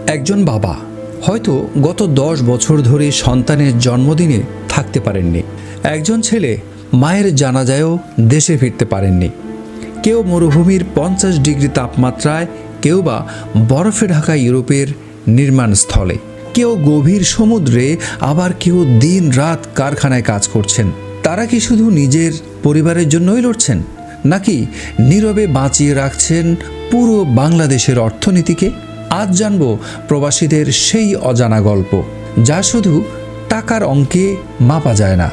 একজন বাবা হয়তো গত 10 বছর ধরে সন্তানের জন্মদিনে থাকতে পারেননি। একজন ছেলে মায়ের জানাজায়ও দেশে ফিরতে পারেননি। কেউ মরুভূমির 50 ডিগ্রি তাপমাত্রায়, কেউ বা বরফে ঢাকা ইউরোপের নির্মাণ স্থলে, কেউ গভীর সমুদ্রে, আবার কেউ দিন রাত কারখানায় কাজ করছেন। তারা কি শুধু নিজের পরিবারের জন্যই লড়ছেন, নাকি নীরবে বাঁচিয়ে রাখছেন পুরো বাংলাদেশের অর্থনীতিকে? আজ জানব প্রবাসীদের সেই অজানা গল্প, যা শুধু টাকার অঙ্কে মাপা যায় না।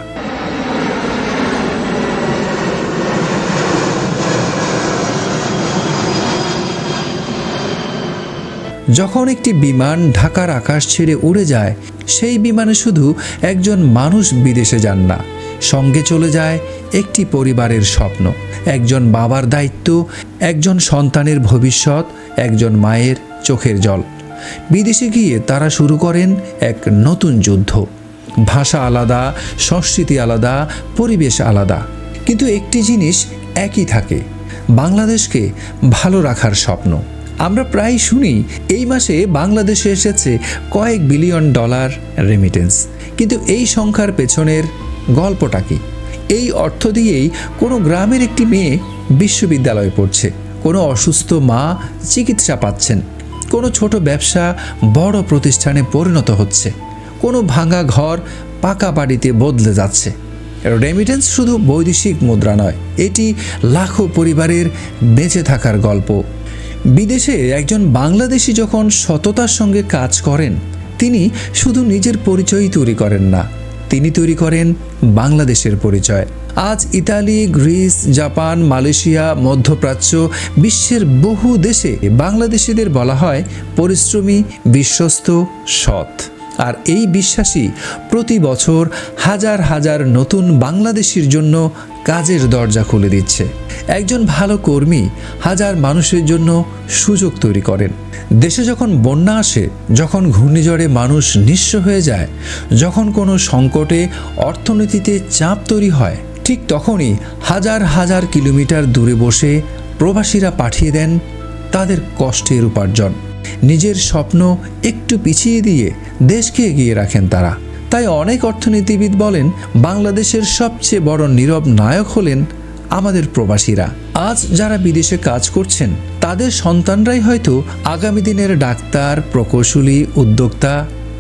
যখন একটি বিমান ঢাকার আকাশ ছেড়ে উড়ে যায়, সেই বিমানে শুধু একজন মানুষ বিদেশে যান না, সঙ্গে চলে যায় একটি পরিবারের স্বপ্ন, একজন বাবার দায়িত্ব, একজন সন্তানের ভবিষ্যৎ, একজন মায়ের চোখের জল। বিদেশে গিয়ে তারা শুরু করেন এক নতুন যুদ্ধ। ভাষা আলাদা, সংস্কৃতি আলাদা, পরিবেশ আলাদা, কিন্তু একটি জিনিস একই থাকে: বাংলাদেশকে ভালো রাখার স্বপ্ন। আমরা প্রায় শুনি এই মাসে বাংলাদেশে এসেছে কয়েক বিলিয়ন ডলার রেমিটেন্স, কিন্তু এই সংখ্যার পেছনের গল্পটা কি? এই অর্থ দিয়েই কোনো গ্রামের একটি মেয়ে বিশ্ববিদ্যালয়ে পড়ছে, কোনো অসুস্থ মা চিকিৎসা পাচ্ছেন, কোনো ছোট ব্যবসা বড় প্রতিষ্ঠানে পরিণত হচ্ছে, কোনো ভাঙা ঘর পাকা বাড়িতে বদলে যাচ্ছে। রেমিটেন্স শুধু বৈদেশিক মুদ্রা নয়, এটি লাখো পরিবারের বেঁচে থাকার গল্প। বিদেশে একজন বাংলাদেশি যখন সততার সঙ্গে কাজ করেন, তিনি শুধু নিজের পরিচয়ই তৈরি করেন না, তিনি তৈরি করেন বাংলাদেশের পরিচয়। আজ ইতালি, গ্রিস, জাপান, মালয়েশিয়া, মধ্যপ্রাচ্য, বিশ্বের বহু দেশে বাংলাদেশিদের বলা হয় পরিশ্রমী, বিশ্বস্ত, সৎ। আর এই বিশ্বাসই প্রতি বছর হাজার হাজার নতুন বাংলাদেশির জন্য কাজের দরজা খুলে দিচ্ছে। একজন ভালো কর্মী হাজার মানুষের জন্য সুযোগ তৈরি করেন। দেশে যখন বন্যা আসে, যখন ঘূর্ণিঝড়ে মানুষ নিঃস্ব হয়ে যায়, যখন কোনো সংকটে অর্থনীতিতে চাপ তৈরি হয়, ঠিক তখনই হাজার হাজার কিলোমিটার দূরে বসে প্রবাসীরা পাঠিয়ে দেন তাদের কষ্টের উপার্জন। নিজের স্বপ্ন একটু পিছিয়ে দিয়ে দেশকে এগিয়ে রাখেন তারা। তাই অনেক অর্থনীতিবিদ বলেন, বাংলাদেশের সবচেয়ে বড় নীরব নায়ক হলেন আমাদের প্রবাসীরা। আজ যারা বিদেশে কাজ করছেন, তাদের সন্তানরাই হয়তো আগামী দিনের ডাক্তার, প্রকৌশলী, উদ্যোক্তা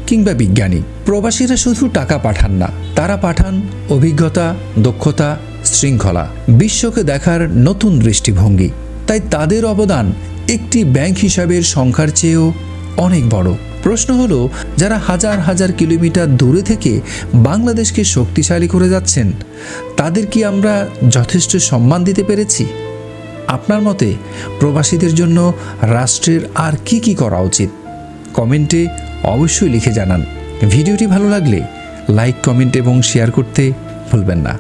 কিংবা বিজ্ঞানী। প্রবাসীরা শুধু টাকা পাঠান না, তারা পাঠান অভিজ্ঞতা, দক্ষতা, শৃঙ্খলা, বিশ্বকে দেখার নতুন দৃষ্টিভঙ্গি। তাই তাদের অবদান একটি ব্যাংক হিসাবের সংখ্যার চেয়েও অনেক বড়। প্রশ্ন হলো, যারা হাজার হাজার কিলোমিটার দূরে থেকে বাংলাদেশকে শক্তিশালী করে যাচ্ছেন, তাদের কি আমরা যথেষ্ট সম্মান দিতে পেরেছি? আপনার মতে প্রবাসীদের জন্য রাষ্ট্রের আর কি কি করা উচিত? কমেন্টে অবশ্যই লিখে জানান। ভিডিওটি ভালো লাগলে লাইক, কমেন্ট এবং শেয়ার করতে ভুলবেন না।